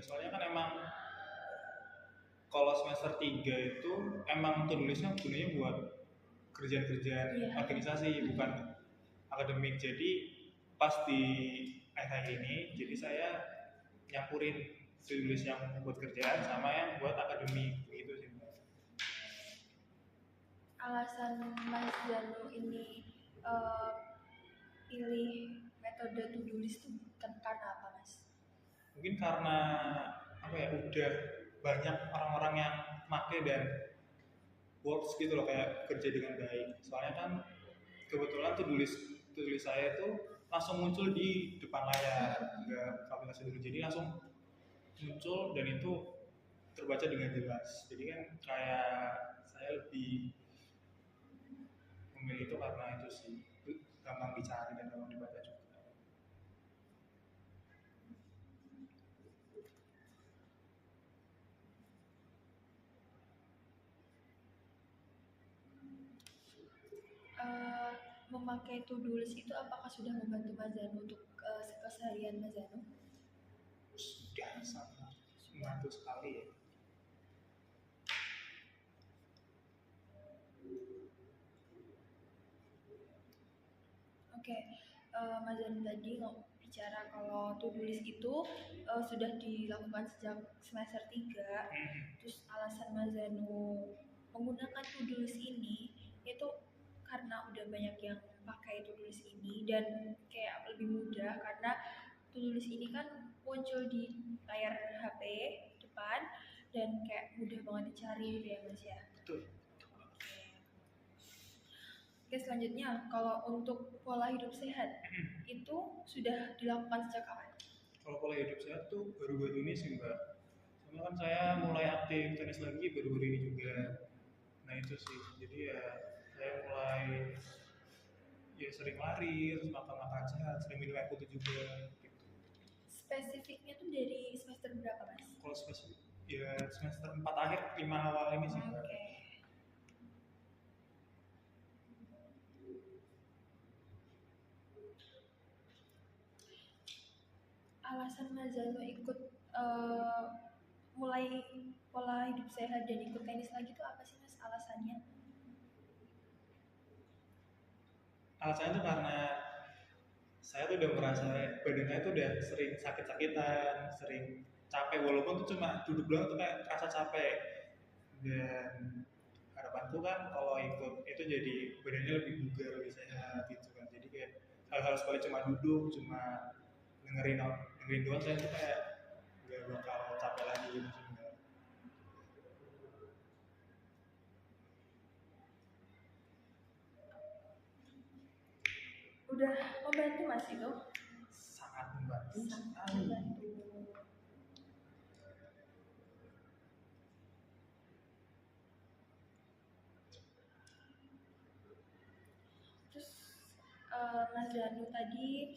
soalnya kan emang kalau semester 3 itu emang tulisnya gunanya buat kerjaan-kerjaan organisasi bukan akademik. Jadi pas di akhir ini jadi saya nyampurin tulis yang buat kerjaan sama yang buat akademik gitu sih. Alasan Mas Janu ini pilih metode to-do list itu karena apa, Mas? Mungkin karena apa ya, udah banyak orang-orang yang make dan works gitu loh, kayak kerja dengan baik. Soalnya kan kebetulan tulis saya itu langsung muncul di depan layar, nggak aplikasi dulu, jadi langsung muncul dan itu terbaca dengan jelas. Jadi kan kayak saya lebih memilih itu karena itu sih, gampang dicari dan gampang dibaca juga. Memakai to-do list itu apakah sudah membantu Mas Janu untuk keseharian Mas Janu? Sudah sangat membantu sekali ya. Oke, Mas Janu tadi bicara kalau to-do list itu sudah dilakukan sejak semester 3. Terus alasan Mas Janu menggunakan to-do list ini itu karena udah banyak yang pakai to-do list ini dan kayak lebih mudah karena to-do list ini kan muncul di layar HP depan dan kayak mudah banget dicari gitu ya Mas ya. Betul. Oke, selanjutnya kalau untuk pola hidup sehat itu sudah dilakukan sejak kapan? Kalau pola hidup sehat tuh baru-baru ini sih Mbak. Soalnya kan saya mulai aktif tenis lagi baru-baru ini juga. Nah itu sih, jadi ya saya mulai ya sering lari, terus makan-makan sehat, sering minum air putih juga gitu. Spesifiknya tuh dari semester berapa Mas? Kalau spesifik ya semester 4 akhir 5 awal ini sih Mbak. Oke. Alasan Mas Janu ikut mulai pola hidup sehat dan ikut tenis lagi tuh apa sih Mas alasannya? Alasannya tuh karena saya tuh udah merasa badannya tuh udah sering sakit-sakitan, sering capek, walaupun tuh cuma duduk doang tuh kayak terasa capek. Dan harapanku kan kalau ikut itu jadi badannya lebih bugar, lebih sehat gitu kan. Jadi kayak hal-hal seperti cuma duduk, cuma dengerin dengerin doang, saya tuh kayak gak bakal capek lagi gitu sih Mbak. Udah membantu Mas itu? Sangat membantu sekali. Membantu. Terus Mas Janu tadi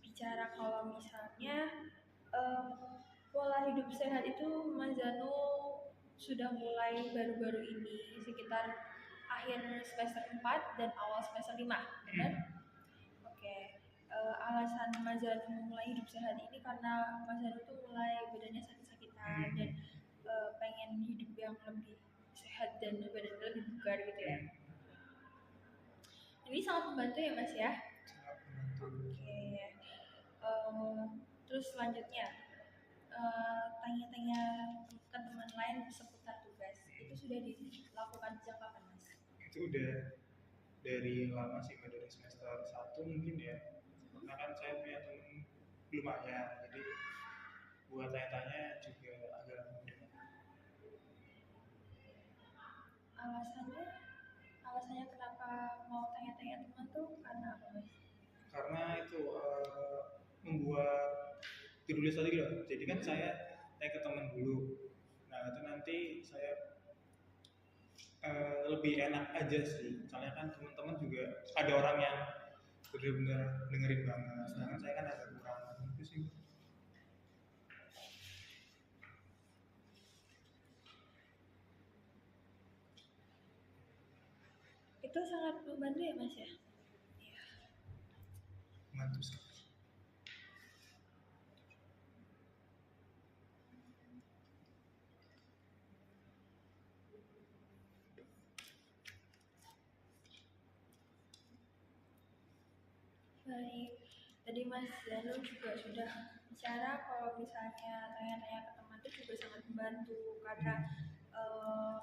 bicara kalau misalnya pola hidup sehat itu Mas Janu sudah mulai baru-baru ini sekitar akhir semester 4 dan awal semester 5, benar? Oke. Alasan Mas Janu memulai hidup sehat ini karena Mas Janu tuh mulai badannya sakit-sakitan dan pengen hidup yang lebih sehat dan badannya lebih bugar gitu ya. Ini sangat membantu ya Mas ya. Sangat membantu. Oke. Terus selanjutnya tanya-tanya ke teman lain seputar tugas itu sudah dilakukan sejak kapan Mas? Itu udah dari lama sih Mbak, dari semester 1 mungkin ya. Karena kan saya punya temen lumayan, jadi buat tanya-tanya juga agak mudah. Alasannya kenapa mau tanya-tanya teman tuh karena apa Mas? Karena itu membuat ditulis tadi loh. Jadi kan saya tanya ke teman dulu. Nah itu nanti saya lebih enak aja sih. Soalnya kan teman-teman juga ada orang yang benar-benar dengerin banget. Sedangkan saya kan agak kurang gitu sih. Itu sangat membantu ya Mas ya? Iya. Membantu sekali. Baik, tadi Mas Zanu juga sudah bicara kalau misalnya tanya-tanya ke teman itu juga sangat membantu karena eh,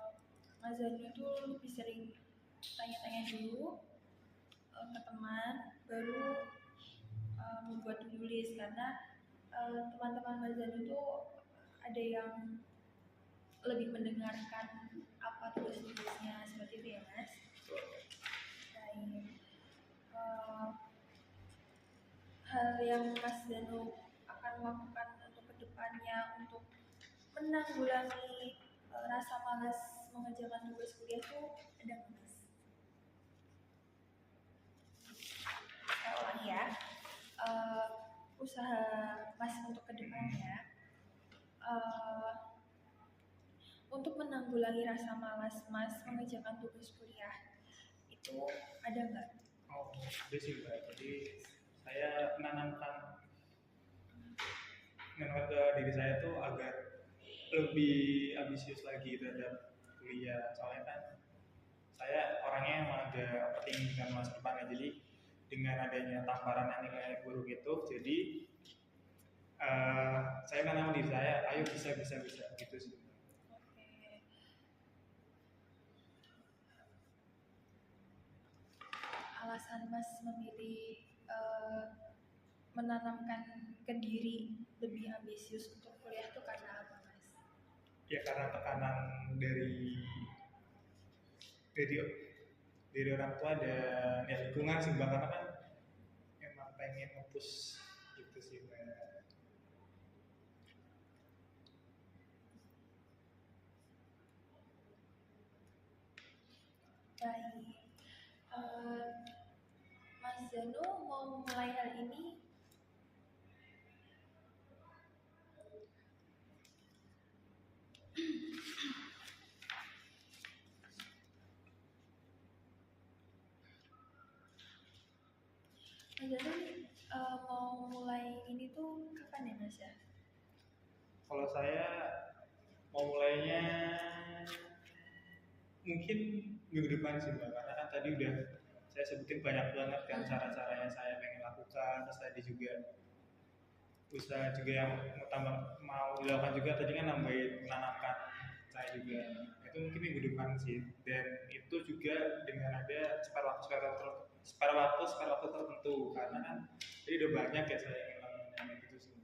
Mas Zanu itu lebih sering tanya-tanya dulu ke teman, baru membuat to-do list karena teman-teman Mas Zanu itu ada yang lebih mendengarkan apa tugas-tugasnya seperti itu ya Mas. Baik. Eh, Hal yang Mas Danu akan lakukan untuk kedepannya untuk menanggulangi rasa malas mengerjakan tugas kuliah itu ada nggak Mas? Saya ulangi ya. Eh, Usaha Mas untuk kedepannya untuk menanggulangi rasa malas Mas mengerjakan tugas kuliah itu ada nggak? Oh, ada sih Mbak. Jadi saya menanamkan ke diri saya tuh agar lebih ambisius lagi terhadap kuliah. Soalnya kan saya orangnya emang agak penting dengan masa depannya. Jadi dengan adanya tamparan yang nilai buruk itu, jadi saya menanam diri saya, ayo bisa gitu sih. Alasan Mas memilih menanamkan ke diri lebih ambisius untuk kuliah itu karena apa Mas? Ya karena tekanan dari dari dari orang tua dan ya lingkungan sih Mbak, karena kan emang pengen ngepus gitu sih Mbak. Baik, Mas Zanu mau memulai hal ini Mas Zanu mau mulai ini tuh kapan ya Mas ya? Kalau saya mau mulainya mungkin minggu depan sih Mbak, karena kan tadi udah saya sebutin banyak banget kan cara-cara yang saya pengen lakukan, terus tadi juga usaha juga yang mau dilakukan juga tadi kan nambahin menanamkan saya juga itu mungkin minggu depan sih, dan itu juga dengan ada spare waktu tertentu karena kan jadi udah banyak ya saya ingin lakukan gitu sih.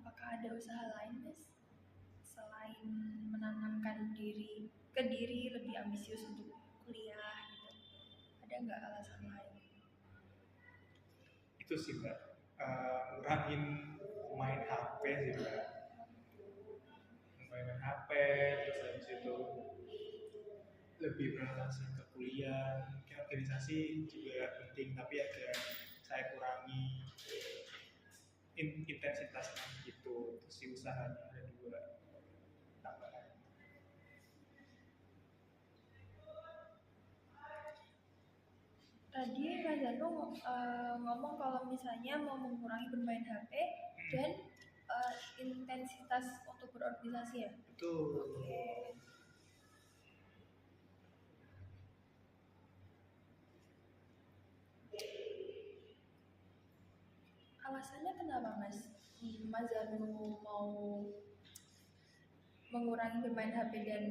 Apakah ada usaha lain Mas selain menanamkan diri ke diri lebih ambisius untuk kuliah gitu? Ada nggak alasan lain? Itu sih Mbak, ngurangin main HP sih Mbak, main HP, terus habis itu lebih berorientasi ke kuliah, mungkin organisasi juga penting tapi agak saya kurangi intensitasnya gitu, terus si usahanya ada dua tambahan. Tadi Mas Zanu ngomong kalau misalnya mau mengurangi bermain HP dan intensitas untuk berorganisasi ya. Itu Alasannya kenapa Mas? Mas Zanu mau mengurangi bermain HP dan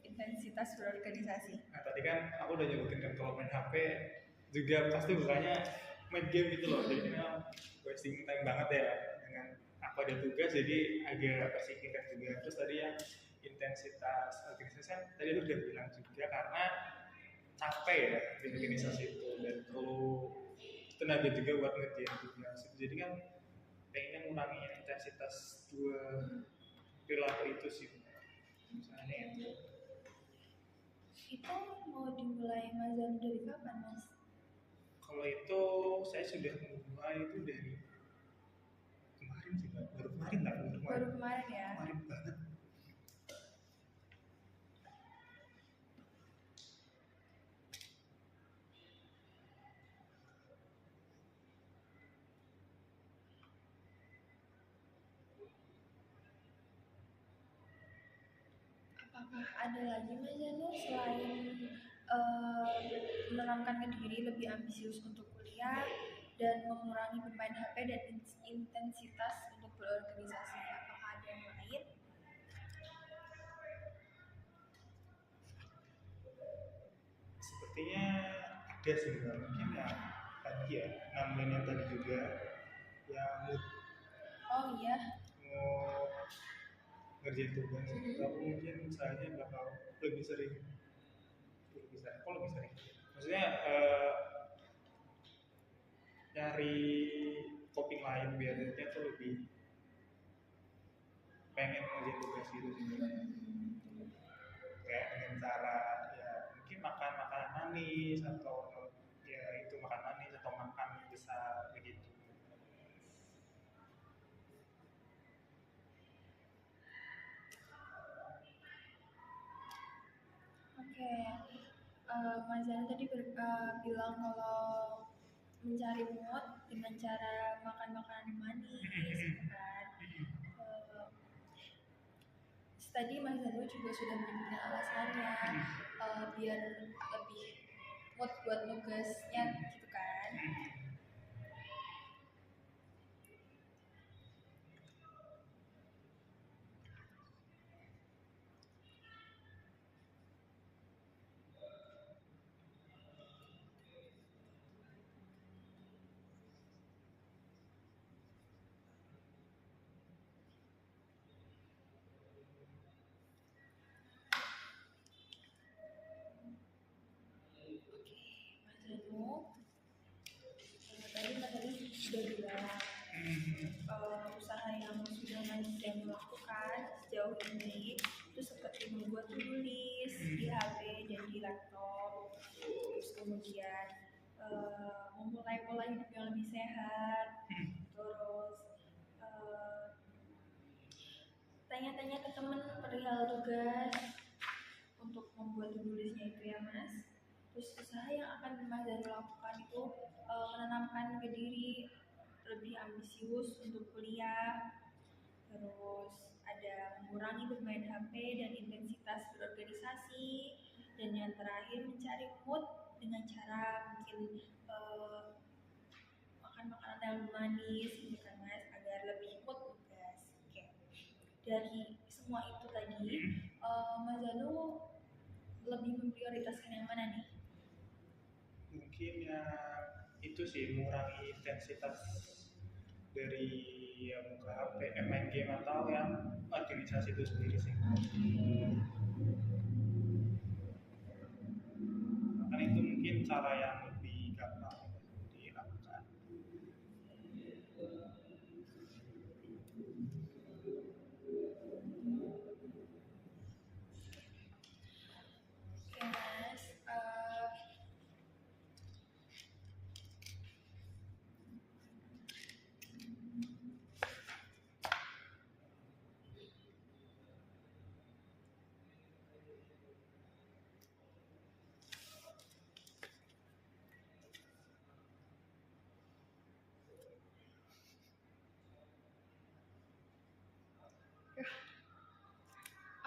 intensitas berorganisasi. nah tadi kan aku udah nyebutin kan kalau main HP juga pasti bukannya main game gitu loh, jadi kan wasting time banget ya dengan aku ada tugas jadi agak tersingkirkan juga. Terus tadi yang intensitas organisasi kan tadi aku udah bilang juga karena capek ya di organisasi itu dan perlu tenaga juga buat ngerjain tugas, jadi kan pengennya ngurangi intensitas dua perilaku itu sih misalnya itu. Itu mau dimulai Mas Zanu dari kapan Mas? Kalau itu saya sudah mulai itu dari kemarin sih Mbak, baru kemarin lah, Baru kemarin ya. kemarin banget. Apakah ada lagi Mas Zanu selain menanamkan ke diri lebih ambisius untuk kuliah dan mengurangi bermain HP dan intensitas untuk berorganisasi. Apakah ada yang lain? Sepertinya ada sih Mbak. Mungkin ya tadi ya nambahin yang tadi juga yang Oh iya. mau ngerjain tugas, tapi mungkin saya bakal lebih sering lebih sering maksudnya nyari coping lain biar dia tuh lebih pengen ngerjain tugas gitu sih kayak dengan cara ya mungkin makan makanan manis atau ya itu makan manis atau makan besar begitu. Oke, Mas Zana tadi bilang kalau mencari mood dengan cara makan makanan manis, gitu kan. Tadi Mas Zano juga sudah menyebutkan alasannya biar lebih mood buat nugasnya, gitu kan. Mas Zano, tadi Mas Zano sudah bilang usaha yang sudah Mas Zano lakukan sejauh ini itu seperti membuat tulis di HP dan di laptop, terus kemudian memulai pola hidup yang lebih sehat, terus tanya-tanya ke teman perihal tugas untuk membuat tulisnya itu ya Mas. Terus usaha yang akan Mas Zano lakukan itu menanamkan ke diri lebih ambisius untuk kuliah, terus ada mengurangi bermain HP dan intensitas berorganisasi, dan yang terakhir mencari mood dengan cara mungkin makan makanan yang manis gitu kan Mas, agar lebih mood tugas. Oke. Dari semua itu tadi Mas Zano lebih memprioritaskan yang mana nih? Mungkin ya itu sih mengurangi intensitas dari yang buka HP, main game atau yang organisasi itu sendiri sih. Kan itu mungkin cara yang lebih gampang dilakukan. Oke Mas,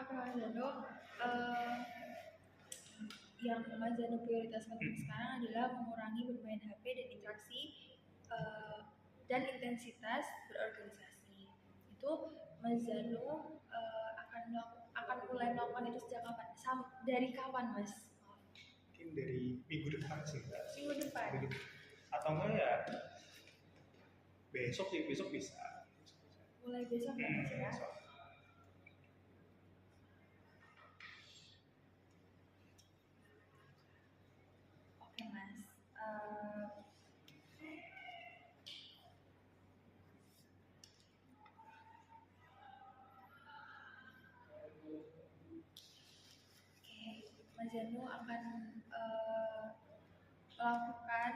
apa Mas Zano yang Mas Zano prioritaskan sekarang adalah mengurangi bermain HP dan interaksi dan intensitas berorganisasi. Itu Mas Zano akan mulai melakukan itu sejak kapan? Dari kapan Mas? Mungkin dari minggu depan sih Mbak. Minggu depan. Atau enggak ya besok sih, besok bisa. Mulai besok ya Mas ya? Besok. Oke Mas. Mas Zano akan melakukan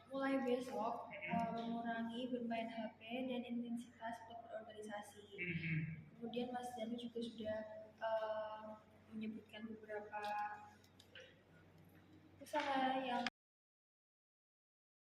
mulai besok mengurangi bermain HP dan intensitas untuk berorganisasi. Kemudian Mas Zano juga sudah menyebutkan beberapa usaha yang